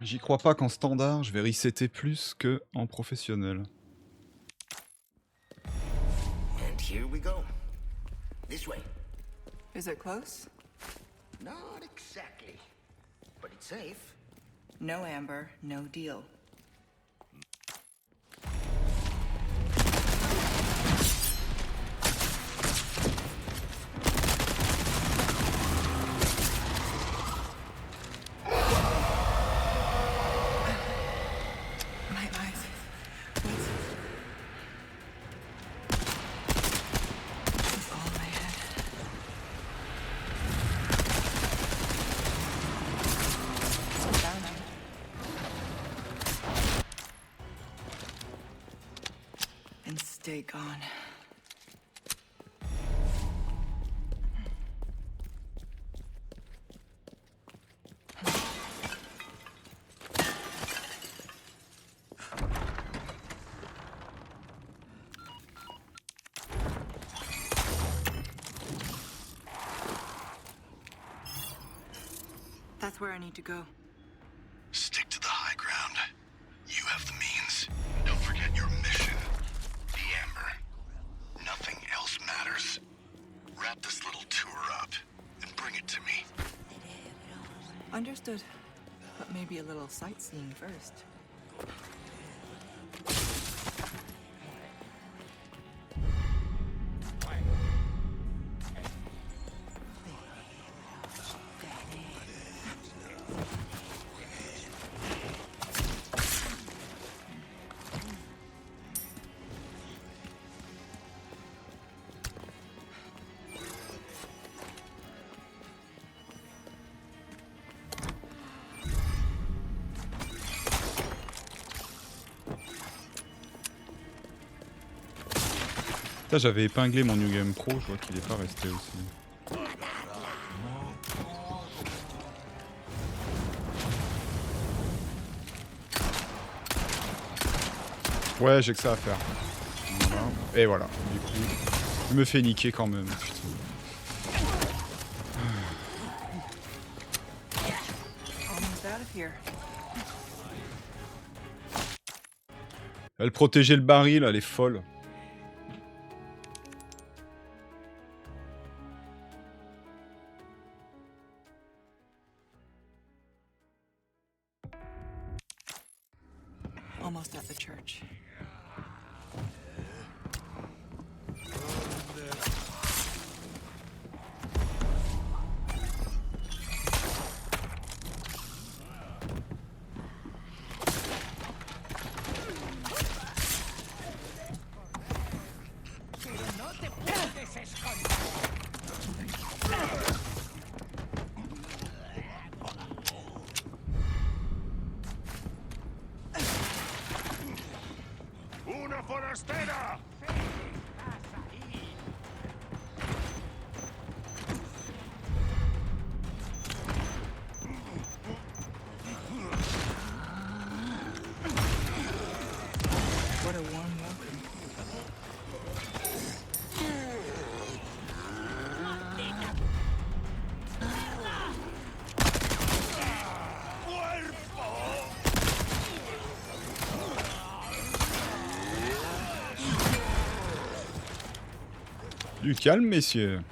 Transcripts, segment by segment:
J'y crois pas qu'en standard, je vais resetter plus que en professionnel. And here we go. This way. Is it close? Not exactly. But it's safe. No Amber, no deal. My eyes. This is all in my head. Found you. And stay gone. That's where I need to go. Stick to the high ground. You have the means. Don't forget your mission. The Amber. Nothing else matters. Wrap this little tour up and bring it to me. Understood. But maybe a little sightseeing first. Putain, j'avais épinglé mon New Game Pro, je vois qu'il est pas resté aussi. Ouais, j'ai que ça à faire. Voilà. Et voilà, du coup, je me fais niquer quand même, putain. Almost out of here. Elle protégeait le baril, elle est folle. Almost at the church. Una forastera! What a warm welcome. Du calme, messieurs.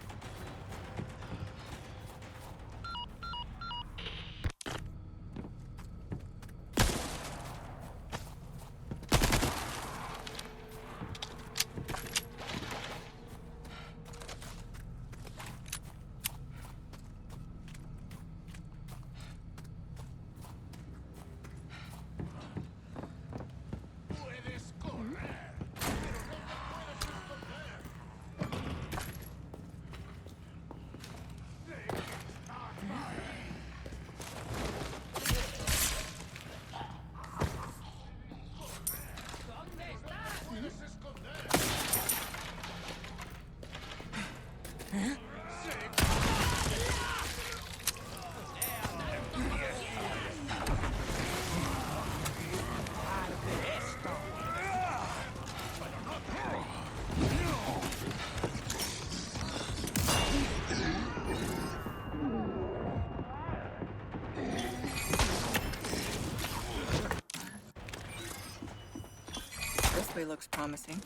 looks promising.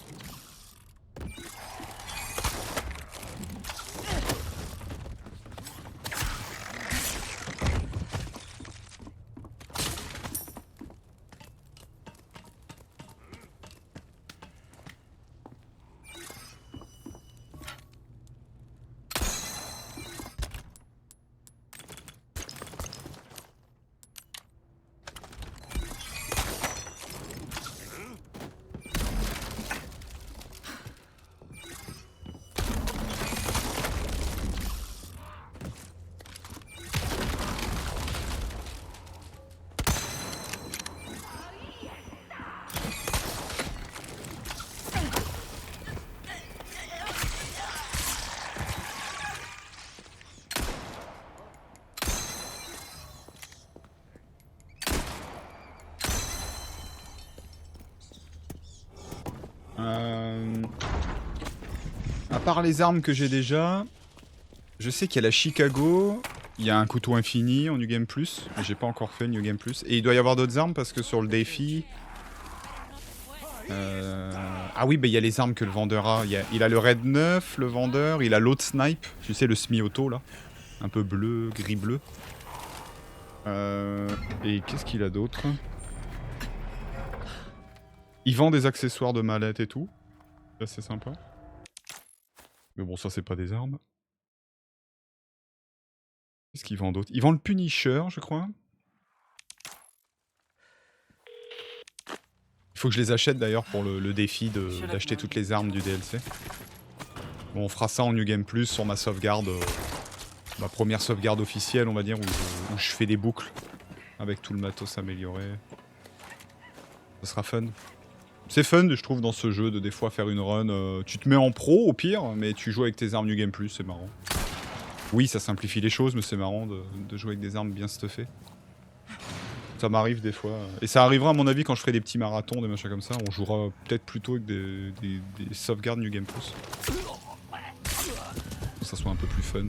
À part les armes que j'ai déjà, je sais qu'il y a la Chicago, il y a un couteau infini en New Game Plus, mais j'ai pas encore fait New Game Plus. Et il doit y avoir d'autres armes parce que sur le défi... Ah oui, bah il y a les armes que le vendeur a. Il a le Red 9, le vendeur, il a l'autre snipe, tu sais le semi-auto là, un peu bleu, gris-bleu. Et qu'est-ce qu'il a d'autre? Il vend des accessoires de mallette et tout. C'est assez sympa. Mais bon, ça c'est pas des armes. Qu'est-ce qu'il vend d'autre? Il vend le Punisher, je crois. Il faut que je les achète d'ailleurs pour le défi d'acheter toutes les armes du DLC. Bon, on fera ça en New Game Plus sur ma sauvegarde. Ma première sauvegarde officielle, on va dire, où je fais des boucles avec tout le matos amélioré. Ça sera fun. C'est fun, je trouve, dans ce jeu de des fois faire une run. Tu te mets en pro au pire, mais tu joues avec tes armes New Game Plus, c'est marrant. Oui, ça simplifie les choses, mais c'est marrant de jouer avec des armes bien stuffées. Ça m'arrive des fois. Et ça arrivera à mon avis quand je ferai des petits marathons, des machins comme ça. On jouera peut-être plutôt avec des sauvegardes New Game Plus. Que ça soit un peu plus fun.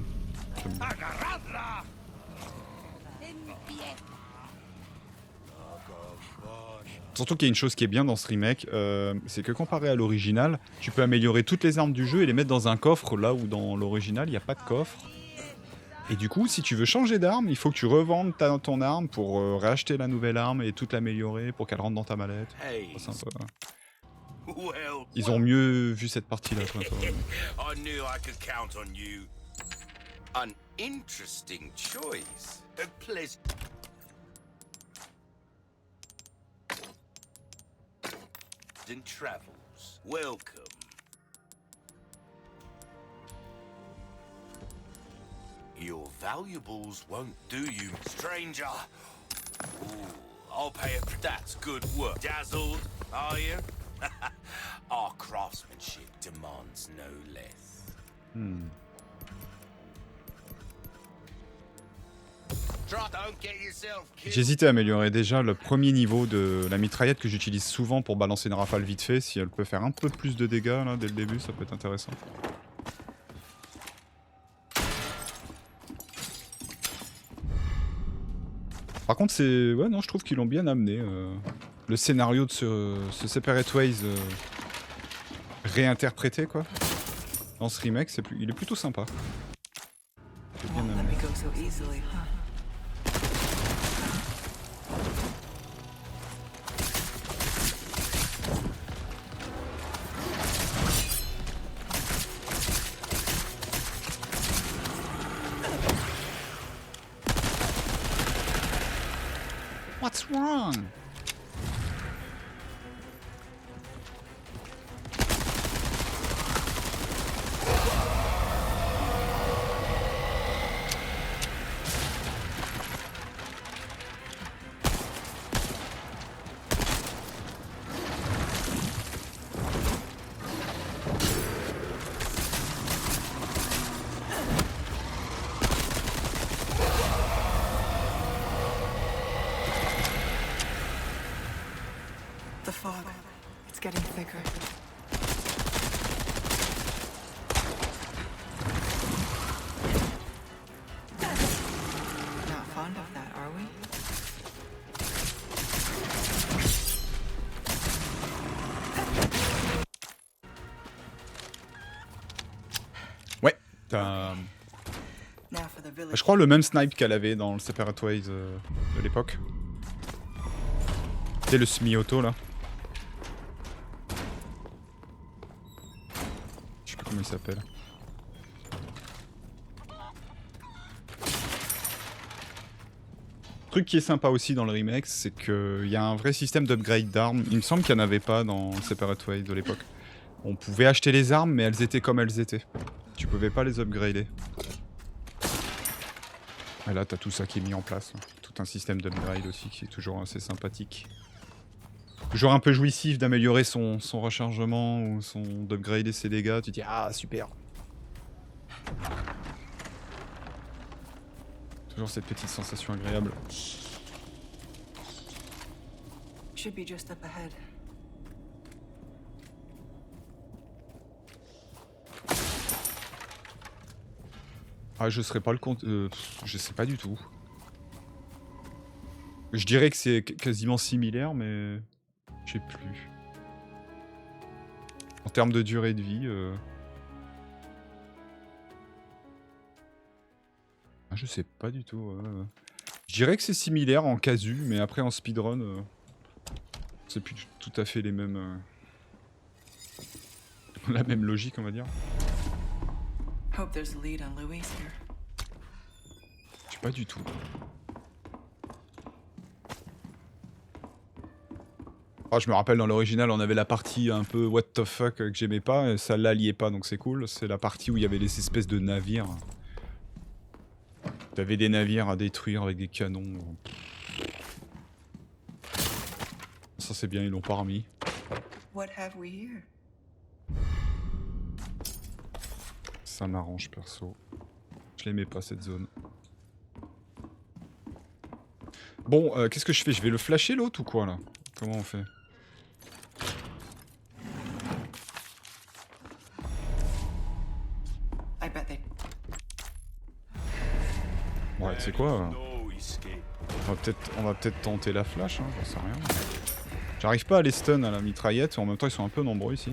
Surtout qu'il y a une chose qui est bien dans ce remake, c'est que comparé à l'original, tu peux améliorer toutes les armes du jeu et les mettre dans un coffre, là où dans l'original il n'y a pas de coffre. Et du coup, si tu veux changer d'arme, il faut que tu revendes ton arme pour réacheter la nouvelle arme et toute l'améliorer pour qu'elle rentre dans ta mallette. C'est un peu... Ils ont mieux vu cette partie-là. I knew I could count on you. An interesting choice. A pleasant travels. Welcome. Your valuables won't do you, stranger. Ooh, I'll pay it. That's good work. Dazzled, are you? Our craftsmanship demands no less. J'hésitais à améliorer déjà le premier niveau de la mitraillette que j'utilise souvent pour balancer une rafale vite fait. Si elle peut faire un peu plus de dégâts là, dès le début, ça peut être intéressant. Par contre, c'est... Ouais, non, je trouve qu'ils l'ont bien amené. Le scénario de ce Separate Ways réinterprété, quoi. Dans ce remake, il est plutôt sympa. C'est bien Won't let amené. me go so easily, huh? What's wrong? The fog. It's getting thicker. Not fond of that, are we? T'as, Now for the village. je crois, le même snipe qu'elle avait dans le Separate Ways de l'époque. C'est le semi-auto là. Je sais plus comment il s'appelle. Le truc qui est sympa aussi dans le remake, c'est qu'il y a un vrai système d'upgrade d'armes. Il me semble qu'il n'y en avait pas dans le Separate Ways de l'époque. On pouvait acheter les armes, mais elles étaient comme elles étaient. Tu pouvais pas les upgrader. Et là, t'as tout ça qui est mis en place. Tout un système d'upgrade aussi qui est toujours assez sympathique. Toujours un peu jouissif d'améliorer son rechargement ou d'upgrader ses dégâts. Tu te dis, ah, super. Toujours cette petite sensation agréable. Should be just up ahead. Ah, je serais pas le compte. Je sais pas du tout. Je dirais que c'est quasiment similaire, mais je sais plus. En termes de durée de vie. Ah, je sais pas du tout. Je dirais que c'est similaire en casu, mais après en speedrun, c'est plus tout à fait les mêmes. La même logique, on va dire. Hope there's a lead on Louise here. Je sais pas du tout. Ah, je me rappelle dans l'original, on avait la partie un peu what the fuck que j'aimais pas, et celle-là liait pas, donc c'est cool. C'est la partie où il y avait les espèces de navires. T'avais des navires à détruire avec des canons. Ça c'est bien, ils l'ont pas remis. What have we here? Ça m'arrange perso. Je l'aimais pas cette zone. Bon, qu'est-ce que je fais? Je vais le flasher l'autre ou quoi là? Comment on fait? I bet they. Ouais, tu sais quoi? No escape. On va peut-être tenter la flash, hein, j'en sais rien. J'arrive pas à les stun à la mitraillette, et en même temps ils sont un peu nombreux ici.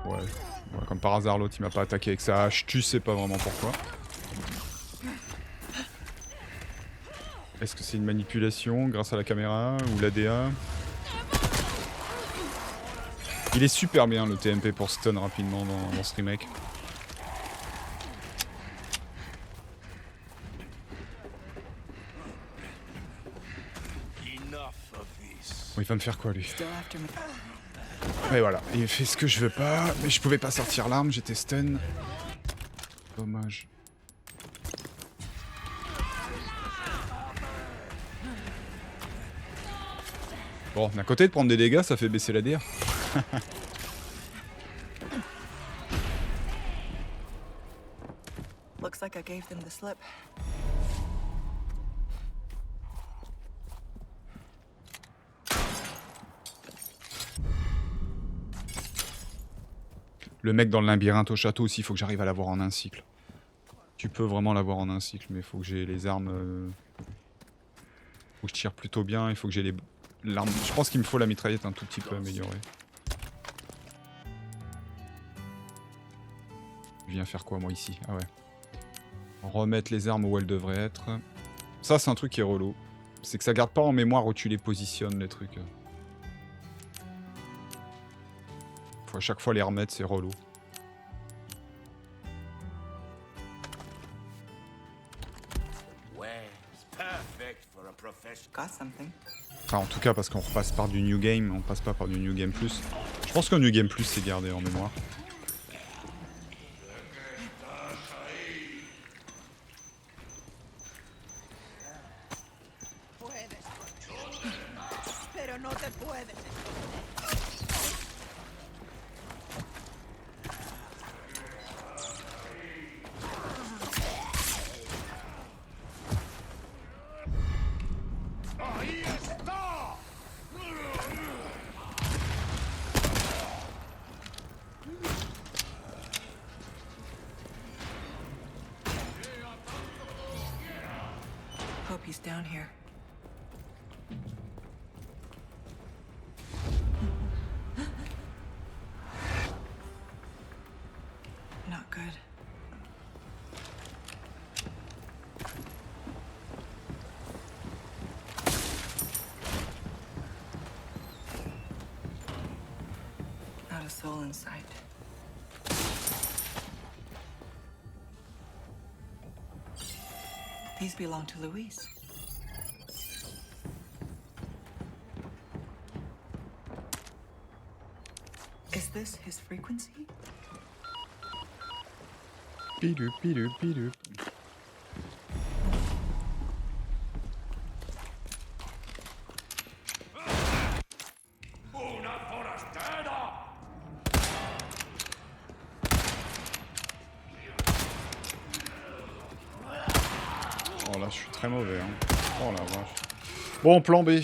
Ouais, comme par hasard l'autre il m'a pas attaqué avec sa hache, tu sais pas vraiment pourquoi. Est-ce que c'est une manipulation grâce à la caméra ou l'ADA? Il est super bien le TMP pour stun rapidement dans ce remake. Bon, il va me faire quoi lui? Still after me. Et voilà, il fait ce que je veux pas, mais je pouvais pas sortir l'arme, j'étais stun. Dommage. Bon, d'un côté de prendre des dégâts, ça fait baisser la DR. Looks like I gave them the slip. Le mec dans le labyrinthe au château aussi, il faut que j'arrive à l'avoir en un cycle. Tu peux vraiment l'avoir en un cycle, mais il faut que j'ai les armes... Faut que je tire plutôt bien, il faut que j'ai l'arme... Je pense qu'il me faut la mitraillette un tout petit peu améliorée. Je viens faire quoi moi ici? Ah ouais. Remettre les armes où elles devraient être. Ça c'est un truc qui est relou. C'est que ça garde pas en mémoire où tu les positionnes les trucs. Faut à chaque fois les remettre, c'est relou. Got something. Enfin en tout cas parce qu'on repasse par du New Game, on passe pas par du New Game Plus. Je pense qu'un New Game Plus c'est gardé en mémoire. Hope he's down here. Not good. Not a soul in sight. These belong to Luis. Is this his frequency? Piloup, piloup, piloup. Oh là, je suis très mauvais. Hein. Oh la vache. Bon, plan B.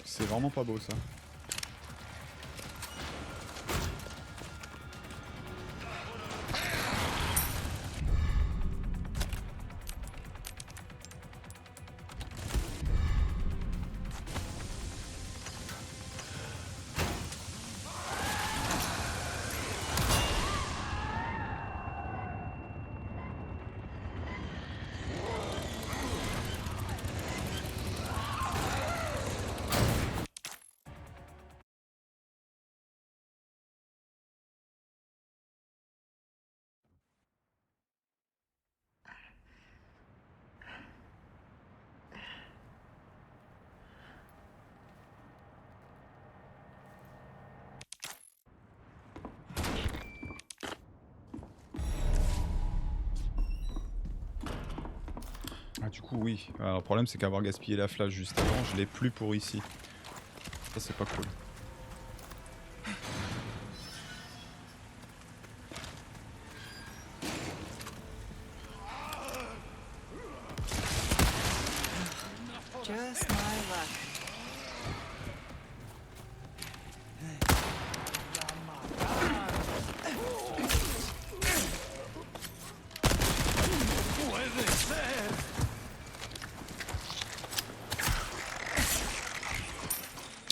C'est vraiment pas beau ça. Ah, du coup, oui. Alors, le problème, c'est qu'avoir gaspillé la flash juste avant, je l'ai plus pour ici. Ça, c'est pas cool. Just my luck.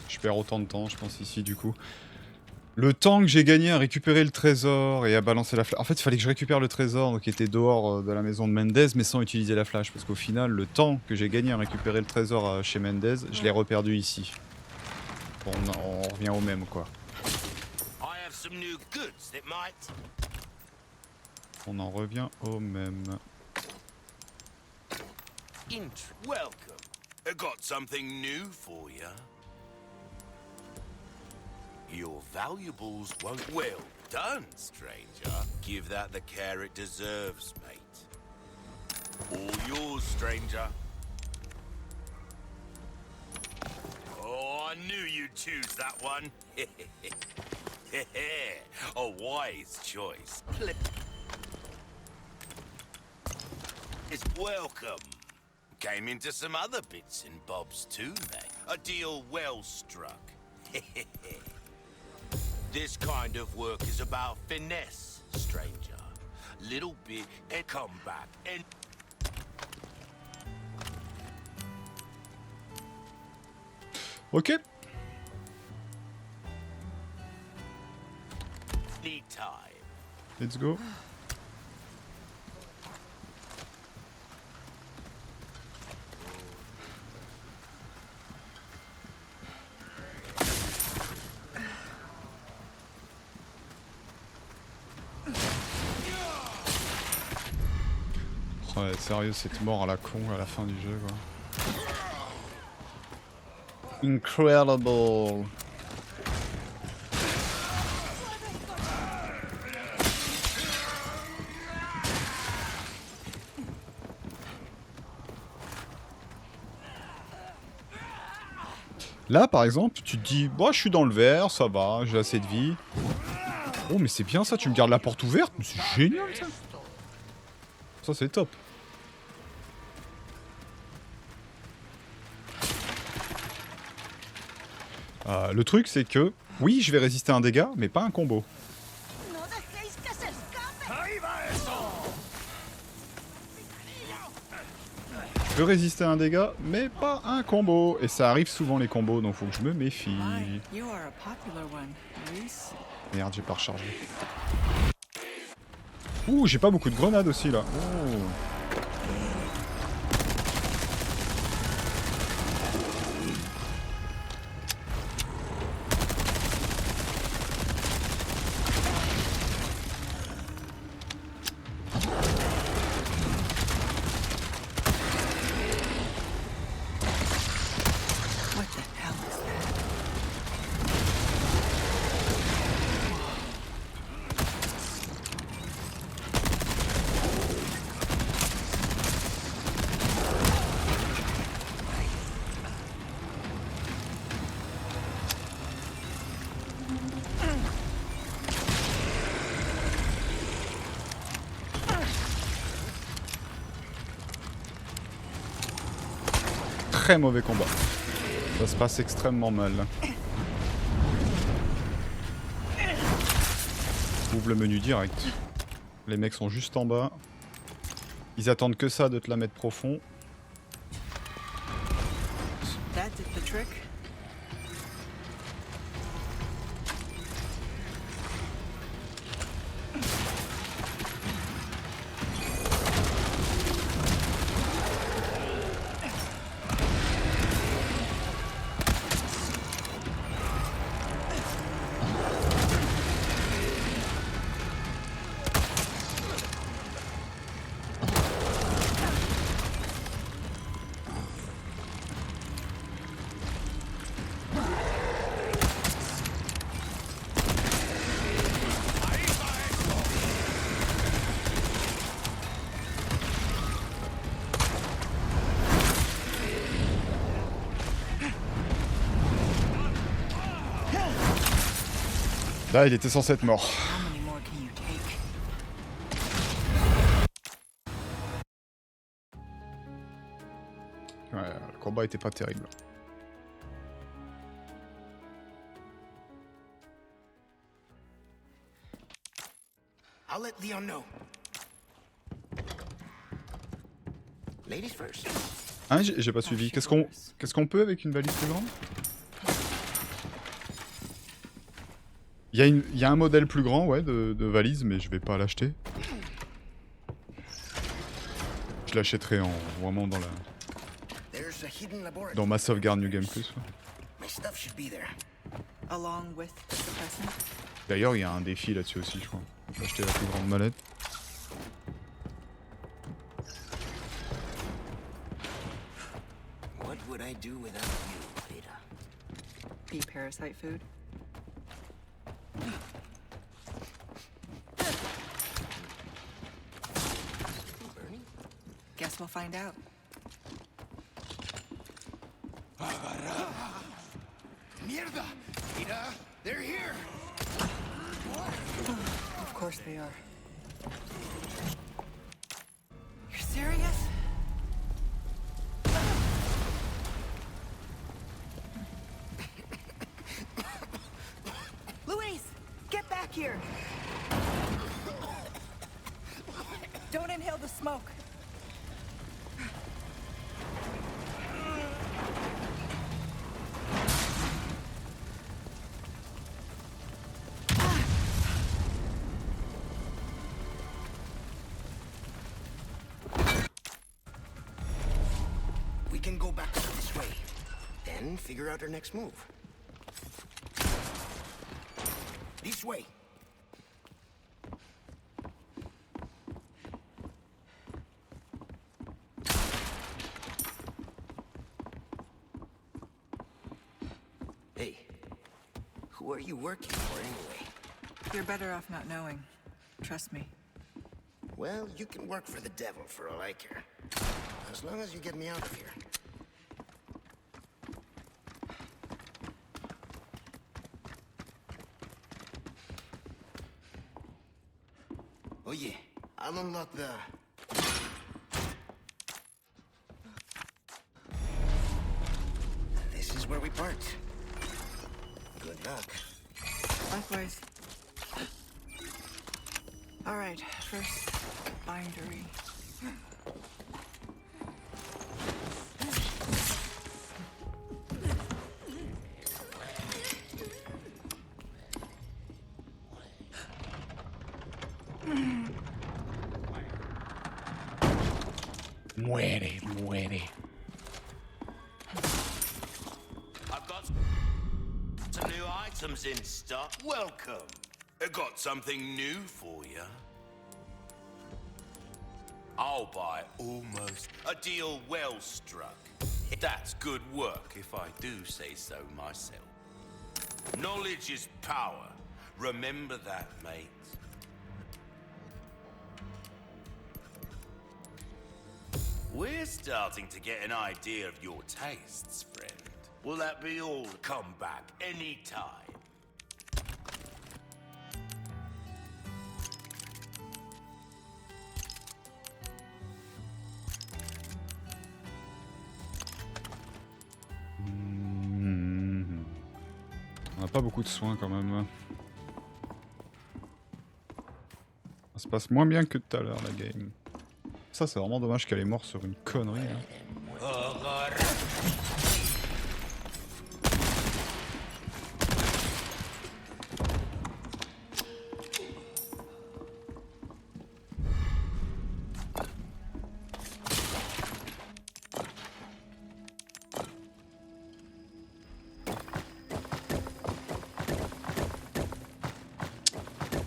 Je perds autant de temps, je pense, ici, du coup. Le temps que j'ai gagné à récupérer le trésor et à balancer la flash... En fait, il fallait que je récupère le trésor qui était dehors de la maison de Mendez, mais sans utiliser la flash. Parce qu'au final, le temps que j'ai gagné à récupérer le trésor chez Mendez, je l'ai reperdu ici. Bon, on revient au même, quoi. I have some new goods that might. On en revient au même. Welcome. I got something new for you. Your valuables won't. Well done, stranger. Give that the care it deserves, mate. All yours, stranger. Oh, I knew you'd choose that one. A wise choice. Is welcome. Came into some other bits and bobs too, mate. A deal well struck. This kind of work is about finesse, stranger. Little bit and come back and... Ok. Need time. Let's go. Ouais, sérieux, cette mort à la con à la fin du jeu, quoi. Incredible. Là, par exemple, tu te dis, bah, je suis dans le vert, ça va, j'ai assez de vie. Oh, mais c'est bien ça, tu me gardes la porte ouverte, mais c'est génial ça. Ça, c'est top. Le truc, c'est que, oui, je vais résister à un dégât, mais pas un combo. Je peux résister à un dégât, mais pas un combo. Et ça arrive souvent les combos, donc faut que je me méfie. My, you are a popular one, Luis. Merde, j'ai pas rechargé. Ouh, j'ai pas beaucoup de grenades aussi là. Oh. What the hell is that? Très mauvais combat. Ça se passe extrêmement mal. Ouvre le menu direct. Les mecs sont juste en bas. Ils attendent que ça de te la mettre profond. That did the trick. Là, il était censé être mort. How many more can you take? Ouais, le combat était pas terrible. I'll let Leon know. Ladies first. Hein, j'ai pas suivi. Qu'est-ce qu'on peut avec une valise plus grande? Il y a un modèle plus grand, ouais, de valise, mais je vais pas l'acheter. Je l'achèterai vraiment dans There's a hidden laboratory. ma sauvegarde New Game Plus. Ouais. My stuff should be there. Along with the suppressant? D'ailleurs, il y a un défi là-dessus aussi, je crois. On peut acheter la plus grande mallette. What would I do without you, Ada? Be parasite food? Bernie? Guess we'll find out. Mierda! Ada, they're here! Of course they are. You're serious? Luis, get back here! Don't inhale the smoke. We can go back this way. Then figure out our next move. This way. Hey, who are you working for anyway? You're better off not knowing. Trust me. Well, you can work for the devil for all I care. As long as you get me out of here. Oh yeah, I'll unlock the... This is where we part. Good luck. Likewise. All right, first, bindery. Muere, muere. I've got some new items in stock. Welcome. I got something new for you. I'll buy almost a deal well struck. That's good work, if I do say so myself. Knowledge is power. Remember that, mate. We're starting to get an idea of your tastes, friend. Will that be all? Come back anytime. On n'a pas beaucoup de soins quand même. Ça se passe moins bien que tout à l'heure la game. Ça c'est vraiment dommage qu'elle est morte sur une connerie. Hein.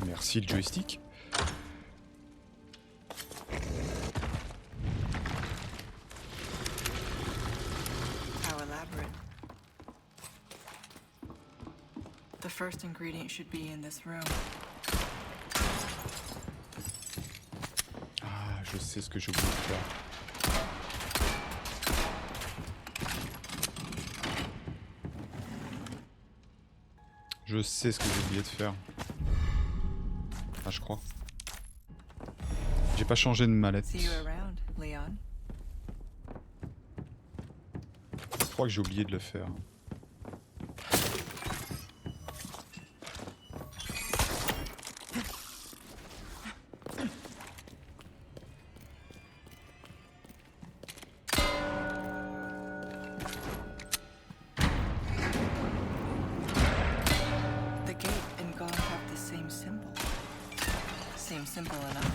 Merci le joystick. How elaborate. The first ingredient should be in this room. Ah, je sais ce que j'ai oublié de faire. Je sais ce que j'ai oublié de faire. Ah, je crois. J'ai pas changé de mallette. See you around, Leon. Je crois que j'ai oublié de le faire. The gate and gong have the same symbol. Seems simple enough.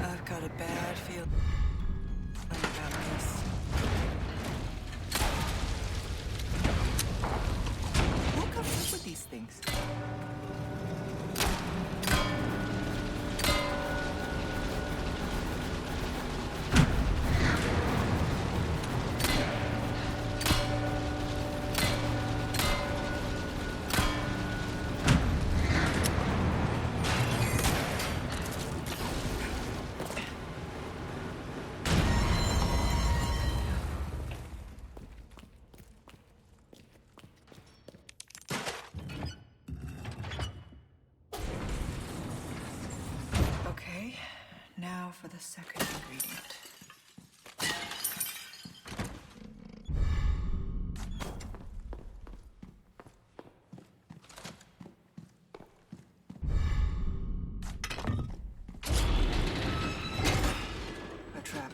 I've got a bad feeling about this. Who comes up with these things? Okay, now for the second ingredient. A trap.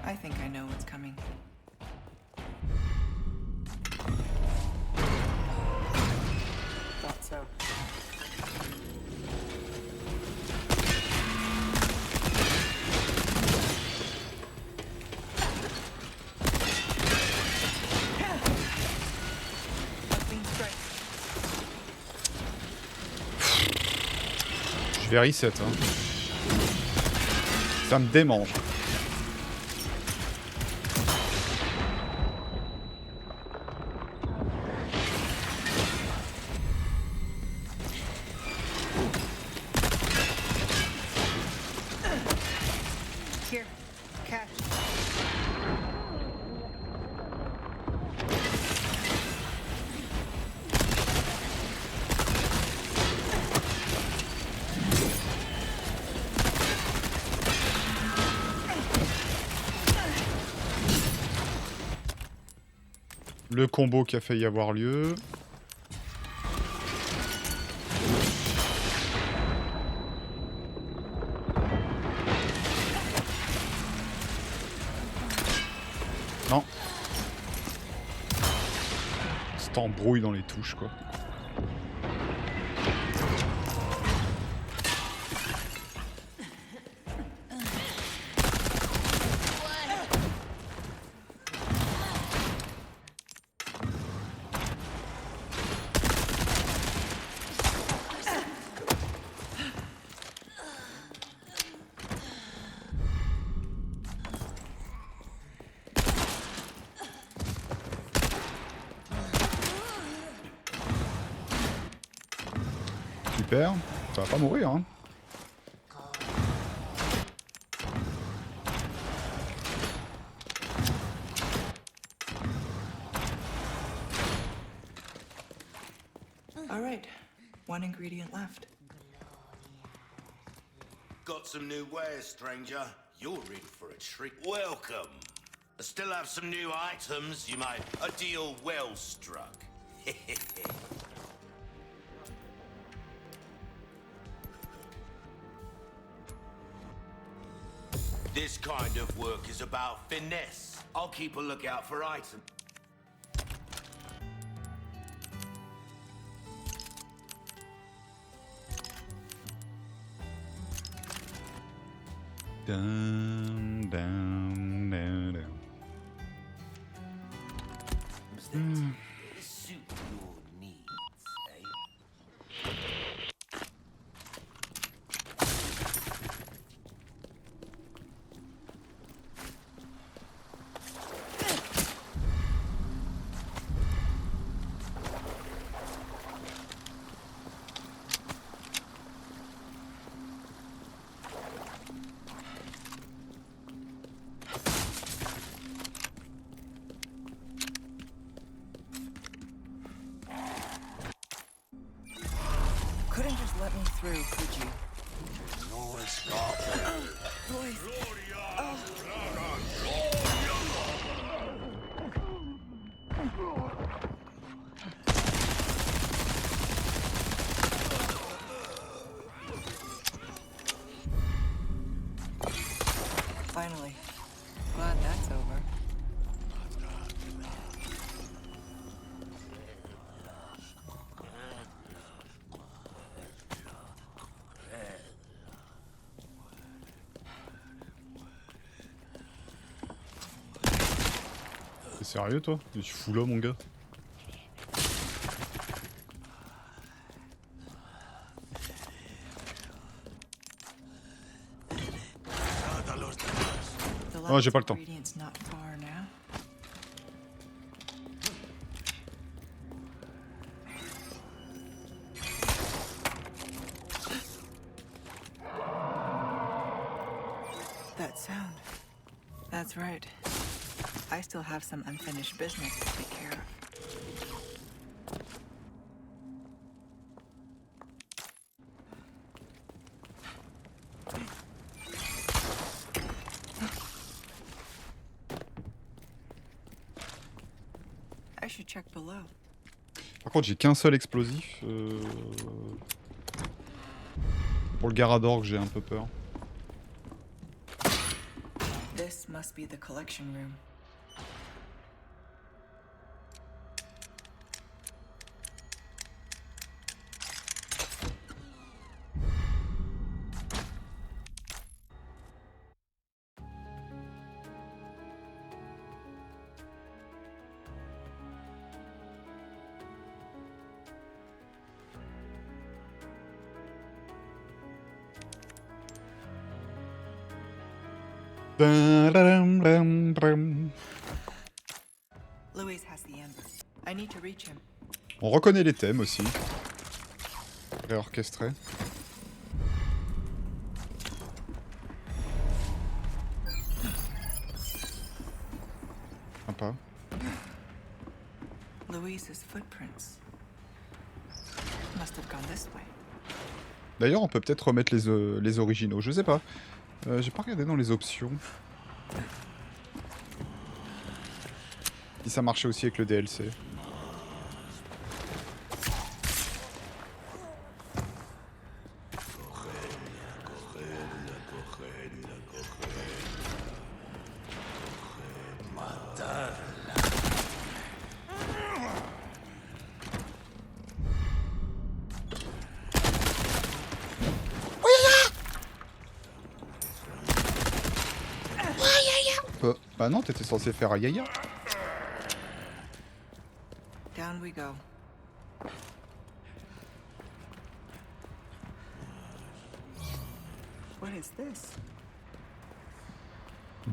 I think I know what's coming. Thought so. A clean strike. Je vais reset. Hein. Ça me démange. Le combo qui a failli avoir lieu. Non. Cette embrouille dans les touches, quoi. Super, ça va pas mourir, hein. All right, one ingredient left. Got some new wares, stranger. You're in for a treat. Welcome. I still have some new items, you might. A deal well struck. This kind of work is about finesse. I'll keep a lookout for items. Down, down, down, down. Suit your needs, eh? Couldn't just let me through, could you? Boys. Finally. Glad that's over. T'es sérieux, toi? Tu fous là, mon gars? Oh, j'ai pas le temps. Ingredients not far now. That sound. That's right. I still have some unfinished business to take care of. I should check below. Par contre, j'ai qu'un seul explosif. Pour le Garador, j'ai un peu peur. This must be the collection room. Louis has the amber. I need to reach him. On reconnaît les thèmes aussi. Réorchestrés. Sympa. Louise's footprints. Must have gone this way. D'ailleurs, on peut peut-être remettre les originaux. Je sais pas. J'ai pas regardé dans les options. Si ça marchait aussi avec le DLC. Bah non, t'étais censé faire Ayaya. Down we go. What is this?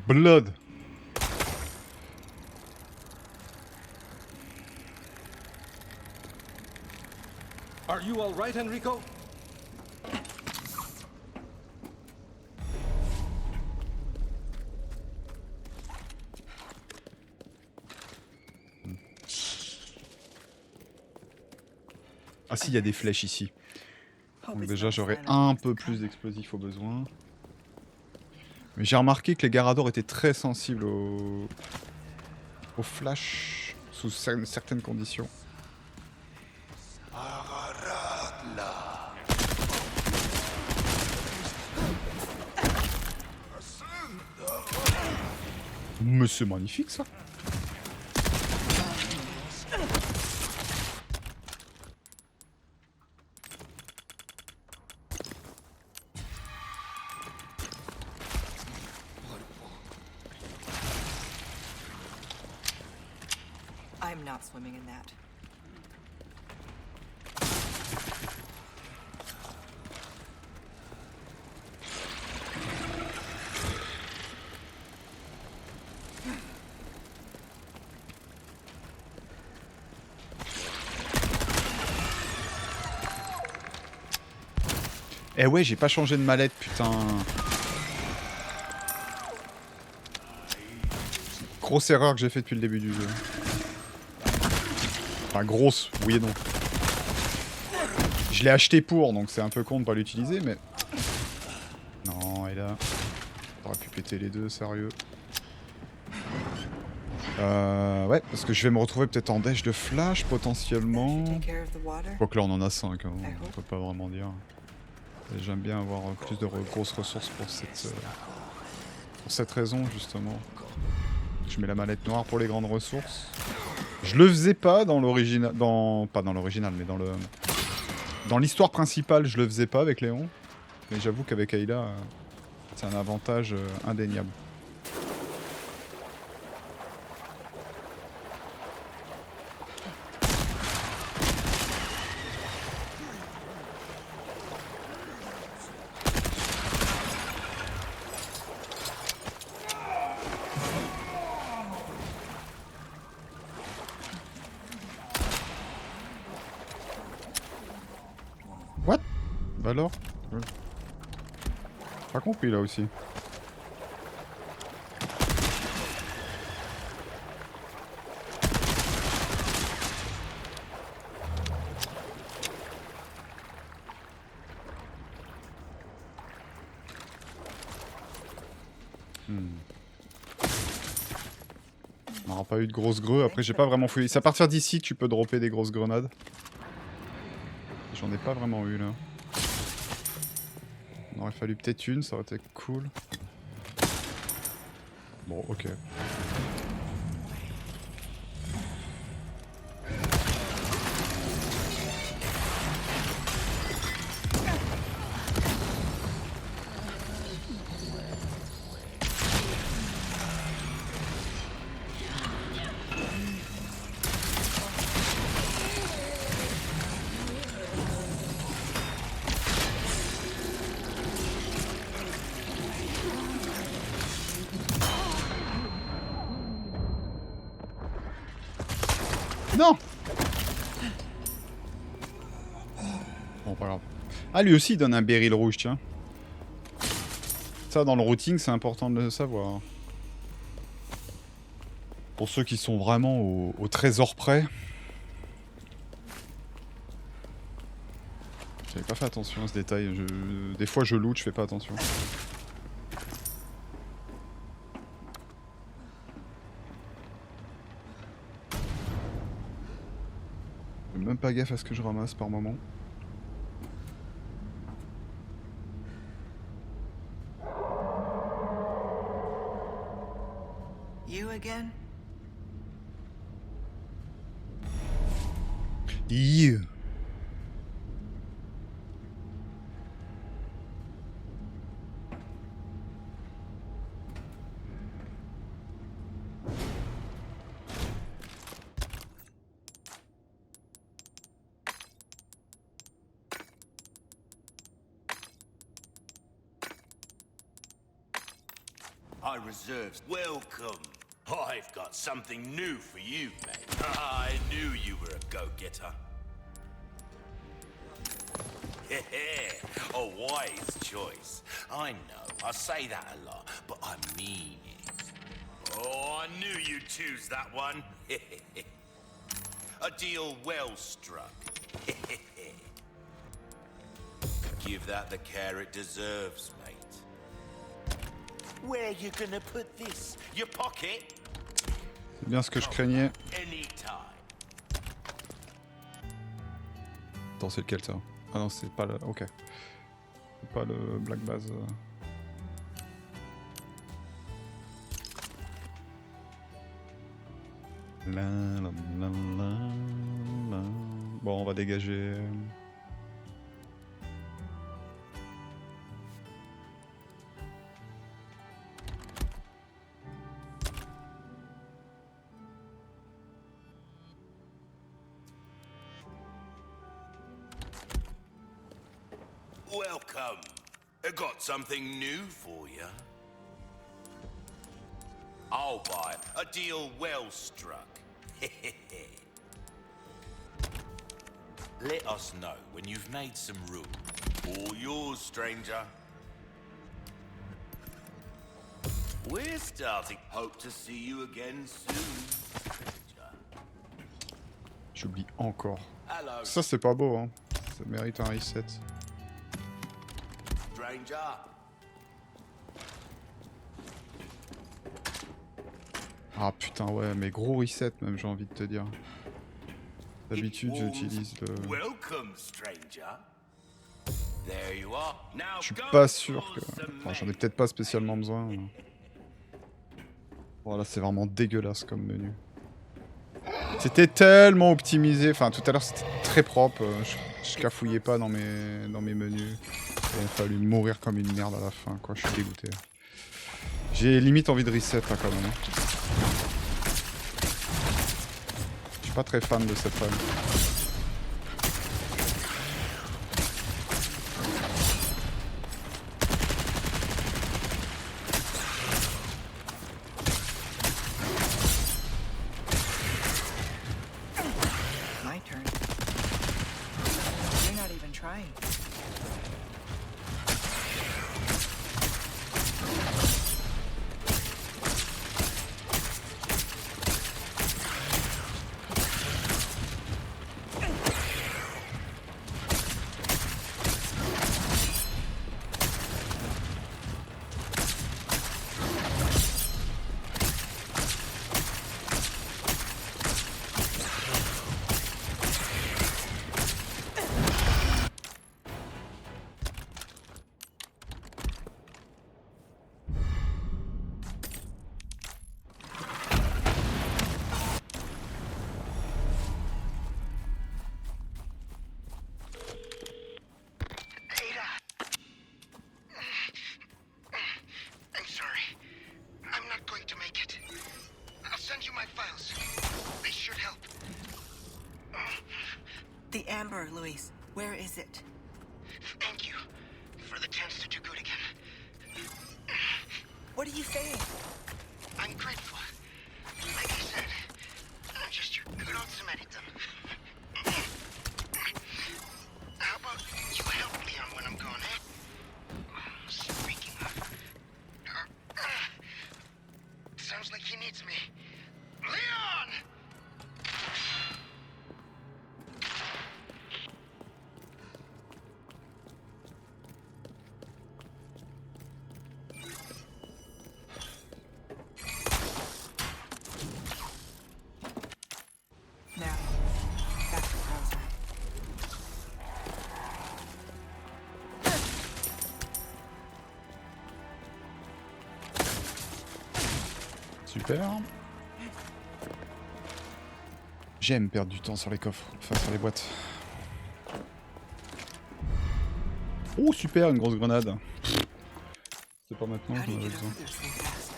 Blood. Are you all right, Enrico? Ah si, il y a des flèches ici. Hope Donc it's déjà, not j'aurai sign of un things peu to plus come. d'explosifs au besoin. Mais j'ai remarqué que les Garador étaient très sensibles au flash sous certaines conditions. Mais c'est magnifique ça. I'm not swimming in that. Eh ouais, j'ai pas changé de mallette, putain. Grosse erreur que j'ai fait depuis le début du jeu. Enfin, grosse, oui et non. Je l'ai acheté pour, donc c'est un peu con de pas l'utiliser, mais... Non, et là... J'aurais pu péter les deux, sérieux. Ouais, parce que je vais me retrouver peut-être en dèche de flash, potentiellement. Take care of the water. Quoique là, on en a 5, hein, on peut pas vraiment dire. Et j'aime bien avoir plus de grosses ressources pour cette raison, justement. Je mets la mallette noire pour les grandes ressources. Je le faisais pas dans l'original... Pas dans l'original, mais dans le... Dans l'histoire principale, je le faisais pas avec Léon. Mais j'avoue qu'avec Ayla, c'est un avantage indéniable. What? Bah alors? Pas compris là aussi. On n'aura pas eu de grosses greux. Après, j'ai pas vraiment fouillé. C'est à partir d'ici que tu peux dropper des grosses grenades. J'en ai pas vraiment eu là. Il aurait fallu peut-être une, ça aurait été cool. Bon, ok. Non! Bon, pas grave. Ah, lui aussi, il donne un béryl rouge, tiens. Ça, dans le routing, c'est important de le savoir. Pour ceux qui sont vraiment au trésor près. J'avais pas fait attention à ce détail. Des fois, je loot, je fais pas attention. pas gaffe à ce que je ramasse par moment. You again? Yeah. I reserves. Welcome. I've got something new for you, mate. I knew you were a go-getter. A wise choice. I know, I say that a lot, but I mean it. Oh, I knew you'd choose that one. A deal well struck. Give that the care it deserves, mate. Where you gonna put this? Your pocket? C'est bien ce que je craignais. Anytime. Attends, c'est lequel ça? Ah non, c'est pas le... Ok. C'est pas le Black Base. La, la, la, la, la. Bon, on va dégager... Welcome. I got something new for you. I'll buy a deal well struck. Let us know when you've made some room. All yours, stranger. We're starting. Hope to see you again soon, stranger. J'oublie encore. Hello, Ça, c'est pas beau, hein. Ça mérite un reset. stranger. Ah putain, ouais, mais gros reset même, j'ai envie de te dire. D'habitude, j'utilise le... Welcome, stranger. There you are. Now Je suis go pas sûr que... pull some Enfin, j'en ai men. peut-être pas spécialement besoin. Voilà, c'est vraiment dégueulasse comme menu. C'était tellement optimisé. Enfin, tout à l'heure, c'était très propre. Je cafouillais pas dans mes menus. Il a fallu mourir comme une merde à la fin, quoi. Je suis dégoûté. J'ai limite envie de reset, là, quand même. Je suis pas très fan de cette femme. My turn. You're not even trying. I'm sorry. I'm not going to make it. I'll send you my files. They should help. The amber, Luis. Where is it? Thank you for the chance to do good again. What are you saying? I'm grateful. Like I said, I'm just your good old Samaritan. How about you help Leon when I'm gone, eh? Speaking of... sounds like he needs me. Leon! Now, Super. J'aime perdre du temps sur les coffres, enfin sur les boîtes. Oh super, une grosse grenade. C'est pas maintenant, How do j'en you avais get besoin. over there so fast?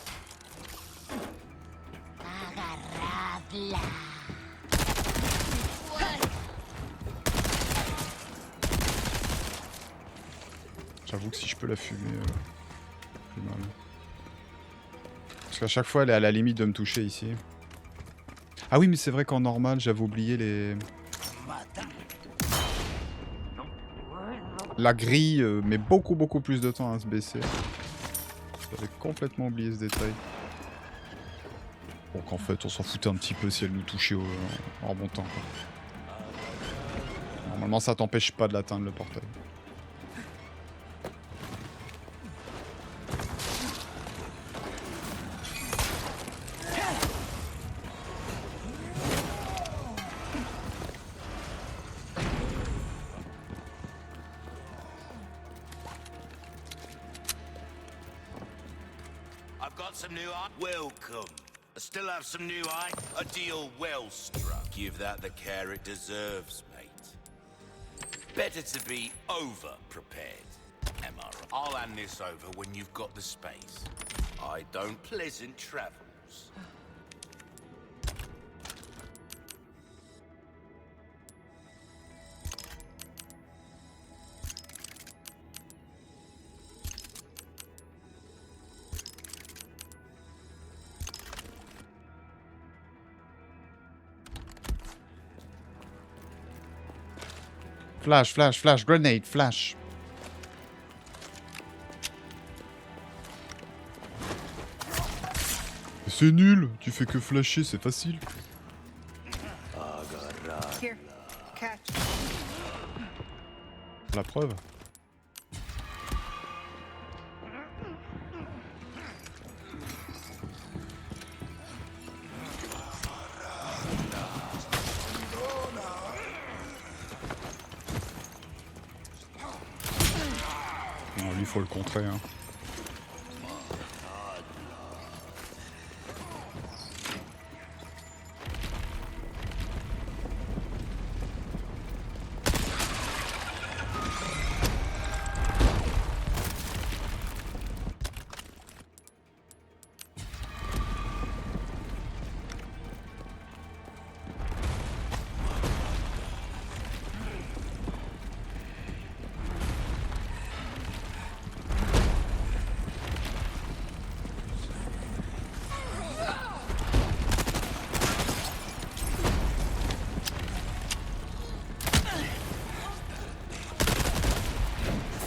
J'avoue que si je peux la fumer, c'est mal. Parce qu'à chaque fois, elle est à la limite de me toucher ici. Ah oui, mais c'est vrai qu'en normal, j'avais oublié les... La grille met beaucoup plus de temps à se baisser. J'avais complètement oublié ce détail. Donc en fait, on s'en foutait un petit peu si elle nous touchait en remontant, quoi. Normalement, ça t'empêche pas de l'atteindre, le portail. I've got some new eye. Welcome. I still have some new eye. A deal well struck. Give that the care it deserves, mate. Better to be over-prepared. Am I right? I'll hand this over when you've got the space. I don't pleasant travels. Flash, flash, flash, grenade, flash. C'est nul, tu fais que flasher, c'est facile. Here, catch. La preuve. Non, lui, faut le contrer, hein.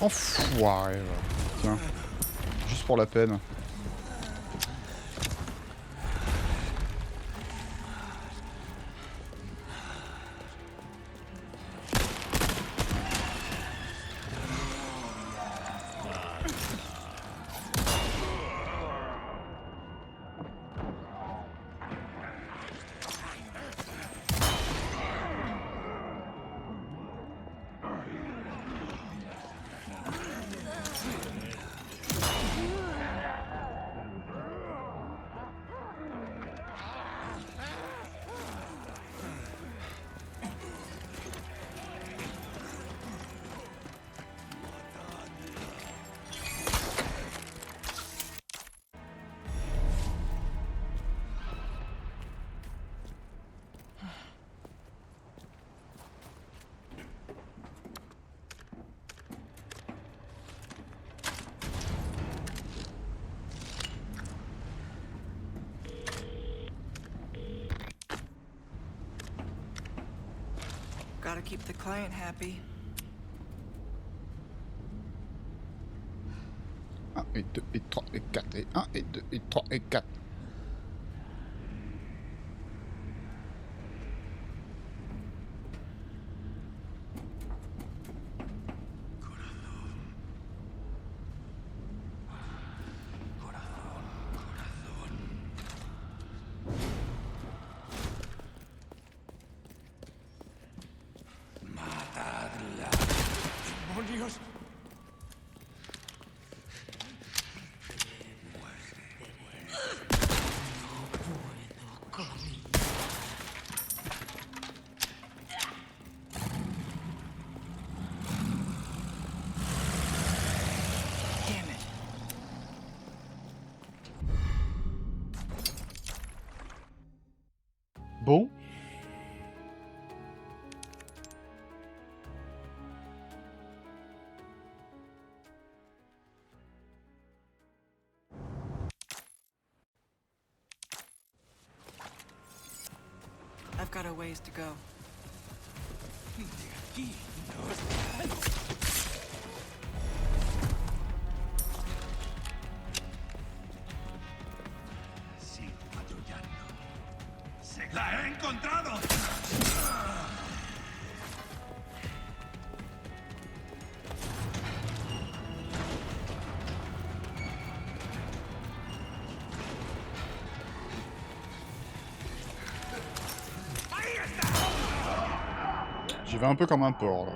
Enfoiré, là. Tiens. Juste pour la peine. Gotta keep the client happy. 1 et 2 et 3 et 4 et 1 et 2 et 3 et 4. I've got a ways to go. ¡La he encontrado! J'y vais un peu comme un porc là.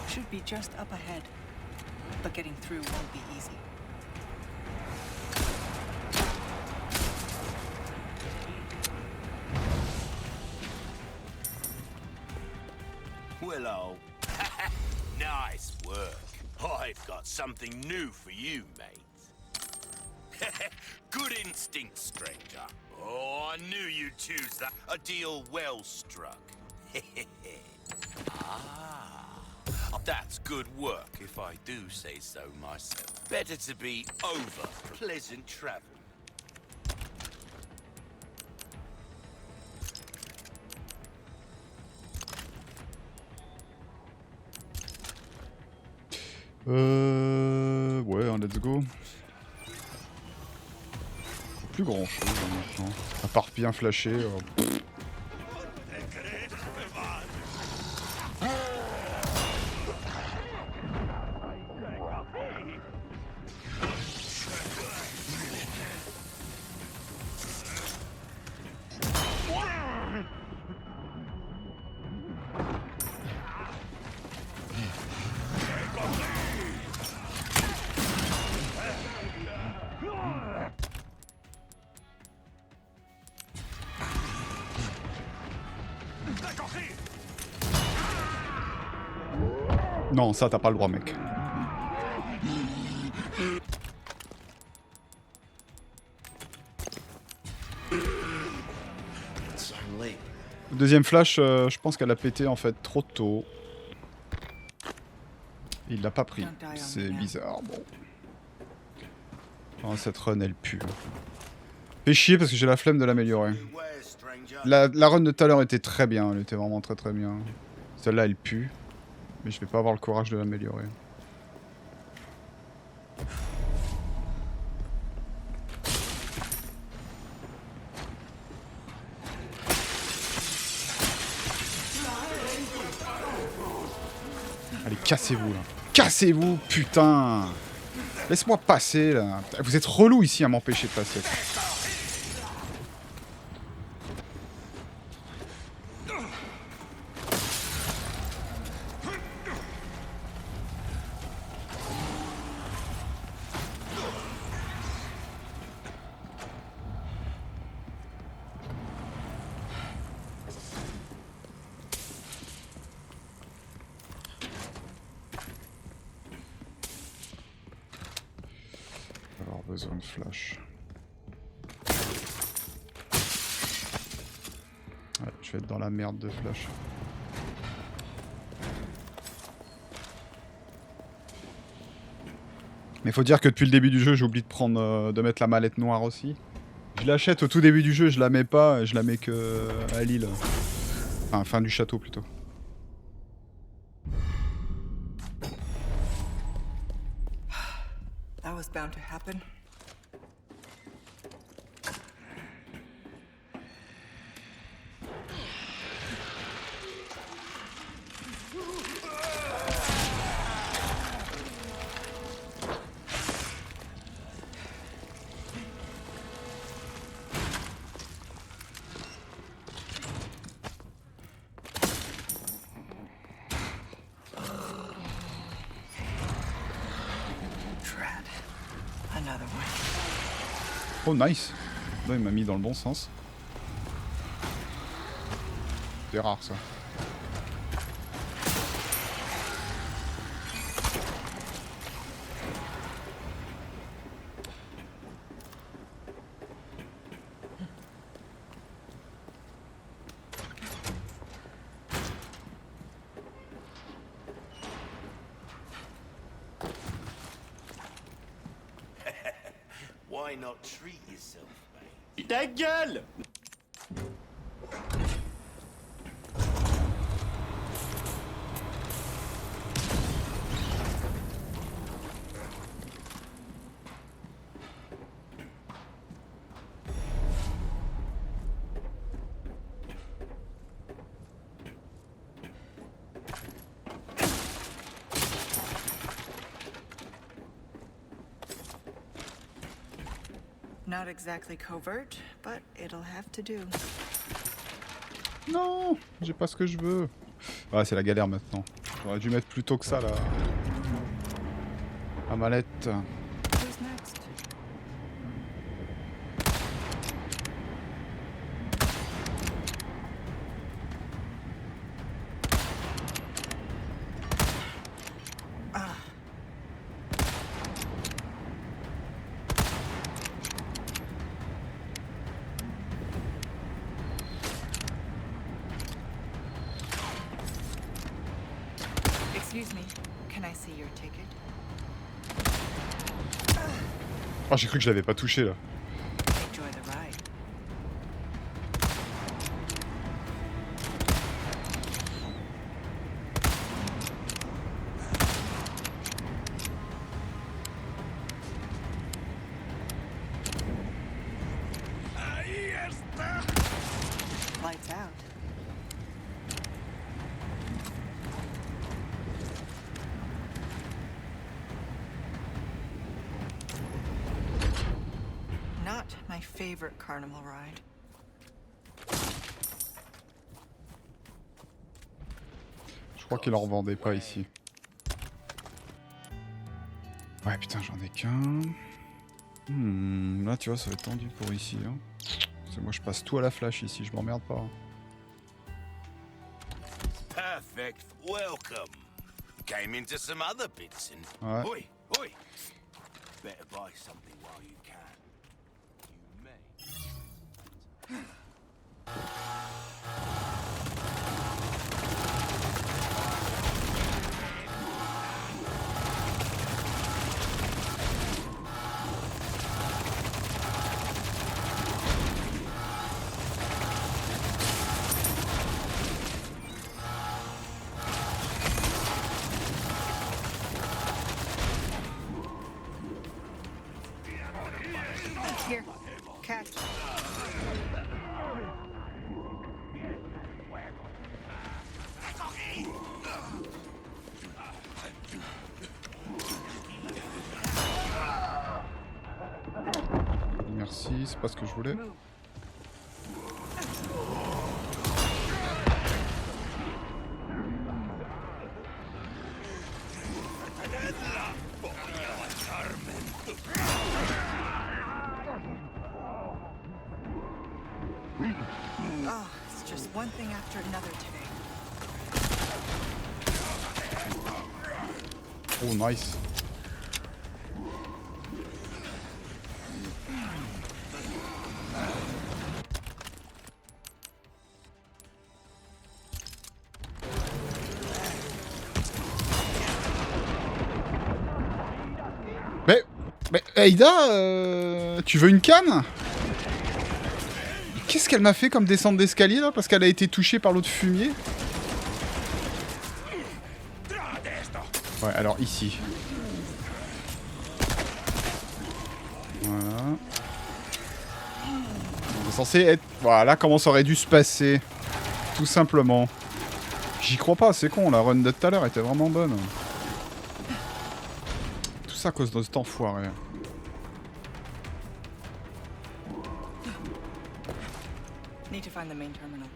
Should be just up ahead, but getting through won't be easy. Willow. Nice work. I've got something new for you, mate. Good instinct, stranger. Oh, I knew you'd choose that. A deal well struck. That's good work, if I do say so myself. Better to be over pleasant travel. Ouais, let's go. Plus grand chose maintenant. À part bien flasher. Non, ça t'as pas le droit, mec. Deuxième flash, je pense qu'elle a pété en fait trop tôt. Il l'a pas pris. C'est bizarre, bon. Oh, cette run elle pue. Fait chier parce que j'ai la flemme de l'améliorer. La run de tout à l'heure était très bien, elle était vraiment très bien. Celle-là elle pue. Mais je vais pas avoir le courage de l'améliorer. Allez, cassez-vous là. Cassez-vous, putain! Laisse-moi passer là. Vous êtes relou ici à m'empêcher de passer. Besoin de flash. Ouais, je vais être dans la merde de flash. Mais faut dire que depuis le début du jeu, j'oublie de prendre, de mettre la mallette noire aussi. Je l'achète au tout début du jeu, je la mets pas, je la mets que à l'île. Enfin, fin du château plutôt. That was bound to happen. Oh nice. Là il m'a mis dans le bon sens. C'est rare ça. Why not treat yourself, mate? Ta gueule! Not exactly covert, but it'll have to do. Non, j'ai pas ce que je veux. Ouais, c'est la galère maintenant. J'aurais dû mettre plus tôt que ça là. La mallette. Who's next? Ah. Excuse me, can I see your ticket? Oh, j'ai cru que je l'avais pas touché là. Enjoy the ride. Lights out. Not my favorite carnival ride. Je crois qu'il en revendait pas ici. Ouais, putain, j'en ai qu'un. Là, tu vois, ça va être tendu pour ici. Hein. Parce que moi, je passe tout à la flash ici, je m'emmerde pas. Perfect. Welcome. Came into some other bits and... Ouais. Oi, oi. Better buy something while you can. You may. Here, catch. Merci, c'est pas ce que je voulais. Oh, it's just one thing after another today. Oh, nice. Mais Aïda, tu veux une canne? Qu'est-ce qu'elle m'a fait comme descente d'escalier là? Parce qu'elle a été touchée par l'autre fumier. Ouais, alors ici. Voilà. C'est censé être... Voilà comment ça aurait dû se passer. Tout simplement. J'y crois pas, c'est con, la run de tout à l'heure était vraiment bonne. Tout ça à cause de cet enfoiré. Need to find the main terminal.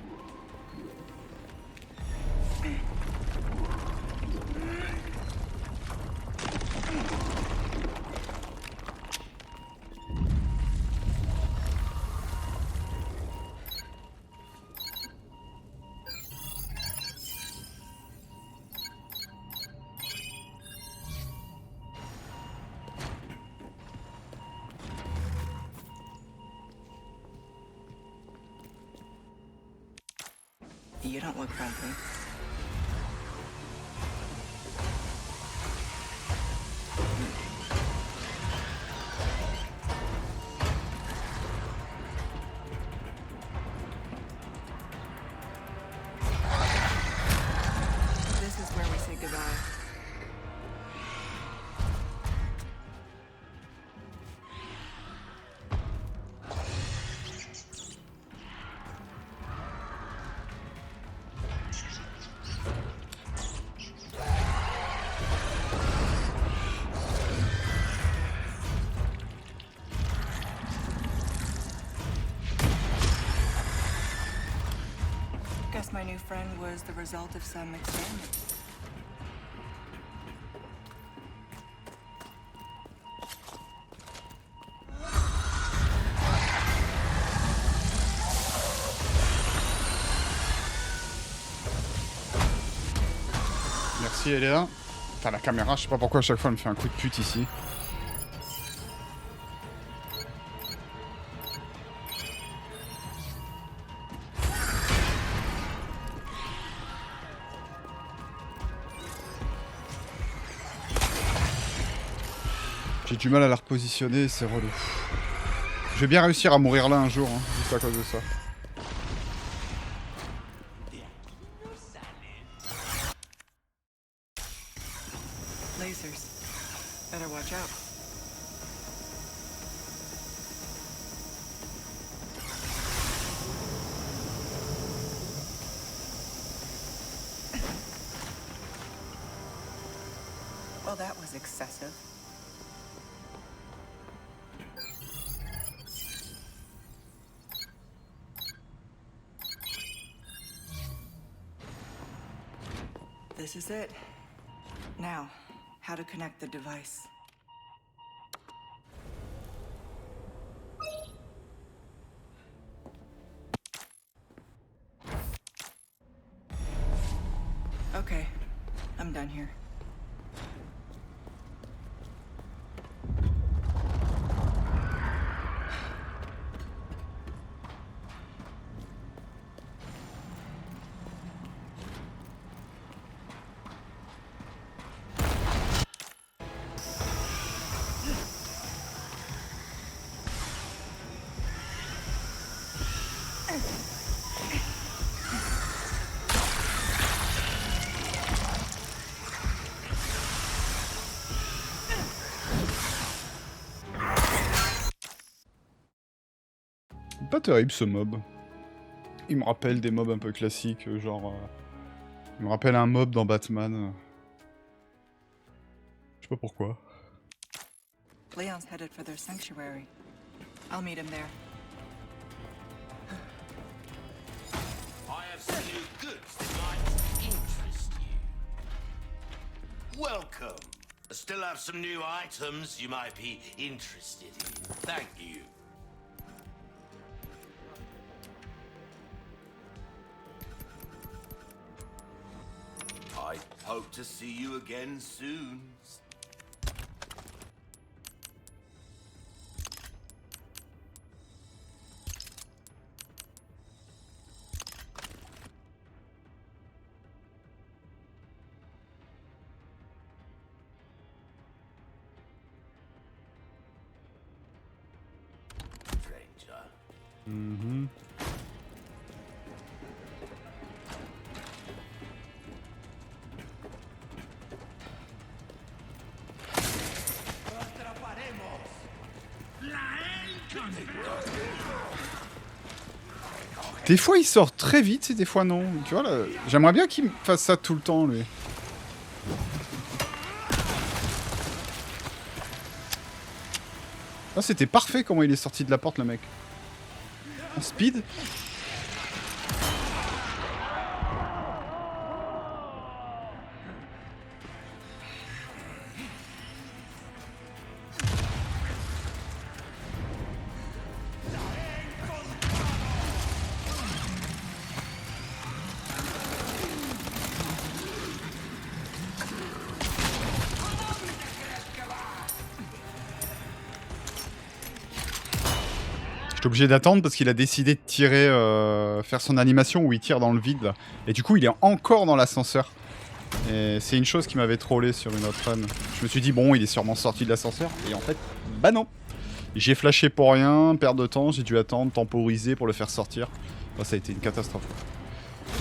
You don't look friendly. my new friend was the result of some experiment. Merci Eléa. Putain, la caméra, je sais pas pourquoi à chaque fois elle me fait un coup de pute ici. J'ai du mal à la repositionner, c'est relou. Je vais bien réussir à mourir là un jour, hein, juste à cause de ça. Lasers. Better watch out. Well, that was excessive. This is it. Now, how to connect the device. Okay, I'm done here. Pas terrible ce mob. Il me rappelle des mobs un peu classiques, genre... Il me rappelle un mob dans Batman. Je sais pas pourquoi. Leon's headed for their sanctuary. I'll meet him there. I have some new goods that might interest you. Welcome. I still have some new items you might be interested in. Thank you. I hope to see you again soon. Mhm. Des fois il sort très vite et des fois non. Tu vois là, j'aimerais bien qu'il me fasse ça tout le temps lui. Ah, c'était parfait comment il est sorti de la porte le mec. En speed. J'étais obligé d'attendre parce qu'il a décidé de tirer, faire son animation où il tire dans le vide. Là. Et du coup, il est encore dans l'ascenseur. Et c'est une chose qui m'avait trollé sur une autre run. Je me suis dit, bon, il est sûrement sorti de l'ascenseur. Et en fait, bah non. J'ai flashé pour rien, perte de temps, j'ai dû attendre, temporiser pour le faire sortir. Bah, ça a été une catastrophe.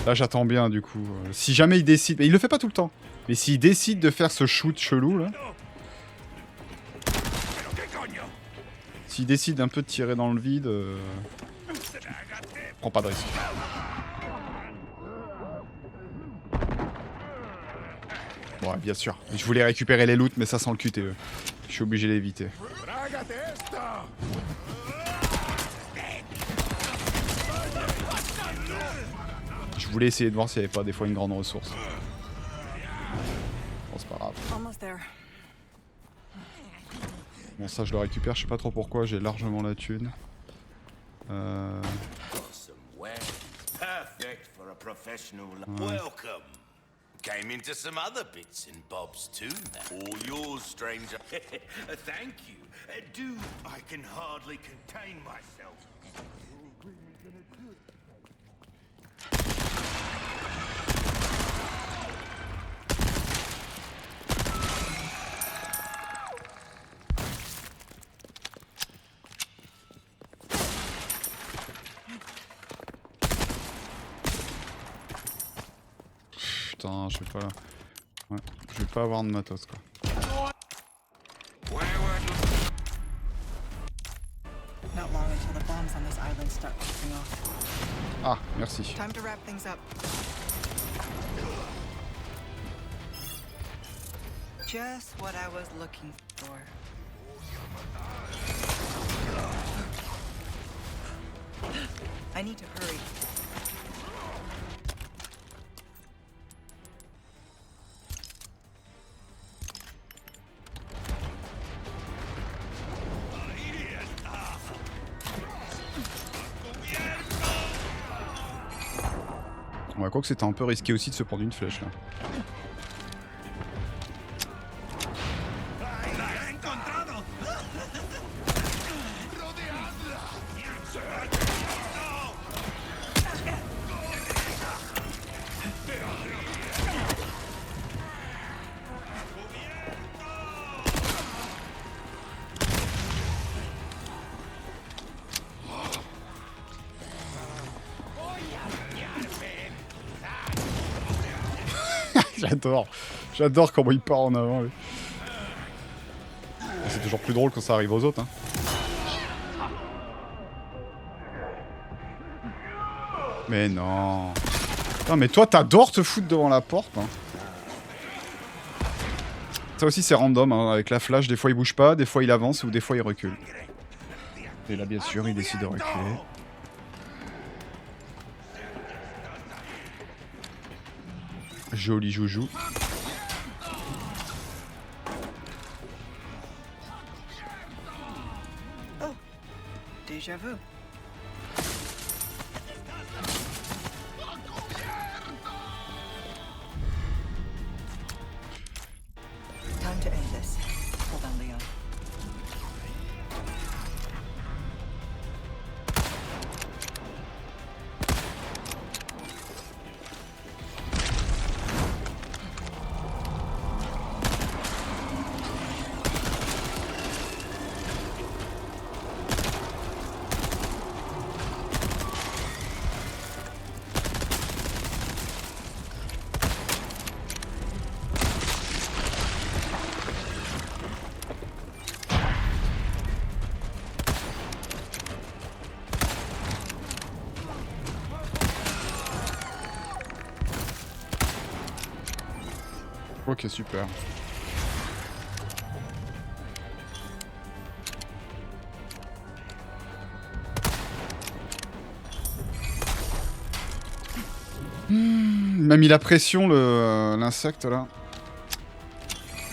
Là, j'attends bien, du coup. Si jamais il décide... Il le fait pas tout le temps. Mais s'il décide de faire ce shoot chelou, là... S'il décide un peu de tirer dans le vide, prends pas de risque. Bon, ouais, bien sûr. Je voulais récupérer les loots, mais ça sent le QTE. Je suis obligé d'éviter. Je Je voulais essayer de voir s'il n'y avait pas des fois une grande ressource. Bon, c'est pas grave. Almost there. Bon, ça je le récupère, je sais pas trop pourquoi, j'ai largement la thune. Some wares. Perfect for a professional. Welcome. Came into some other bits and bobs too. All yours, stranger. Thank you. Do I can hardly contain myself. Putain, je vais pas... Ouais, je vais pas avoir de matos quoi. Not long until the bombs on this island start going off. Ah, merci. Time to wrap things up. Just what I was looking for. I need to hurry. Ouais, quoi que c'était un peu risqué aussi de se prendre une flèche là. ¡La he encontrado! J'adore comment il part en avant lui. C'est toujours plus drôle quand ça arrive aux autres hein. Mais non. Non mais toi t'adores te foutre devant la porte hein. Ça aussi c'est random hein. Avec la flash, des fois il bouge pas, des fois il avance ou des fois il recule. Et là bien sûr il décide de reculer. Joli joujou. Oh, déjà vu. Time to end this. Hold on, Leon. Ok, super. Il m'a mis la pression l'insecte là.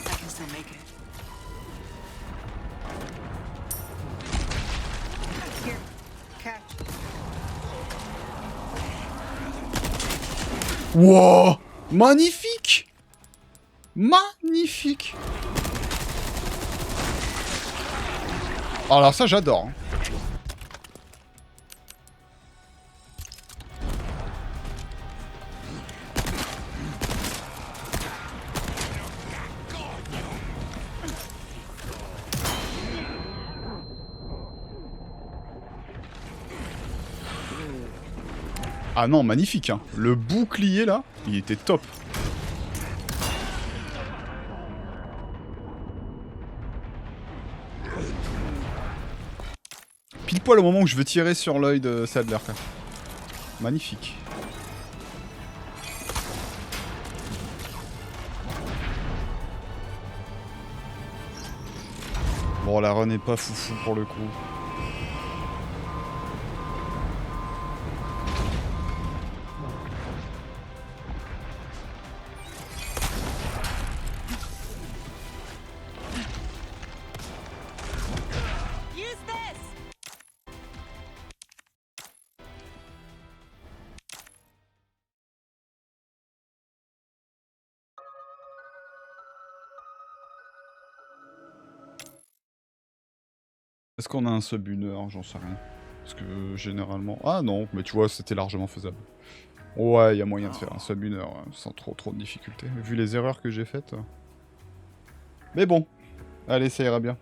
I can still make it. Here, catch. Wow, magnifique. Magnifique. Alors ça j'adore. Ah non, magnifique hein. Le bouclier là, il était top. Pile poil au moment où je veux tirer sur l'œil de Sadler. Quoi. Magnifique. Bon, la run est pas foufou pour le coup. Est-ce qu'on a un sub 1 heure? J'en sais rien. Parce que généralement... Ah non, mais tu vois, c'était largement faisable. Ouais, il y a moyen de faire un sub 1 heure, sans trop de difficultés. Vu les erreurs que j'ai faites. Mais bon, allez, ça ira bien.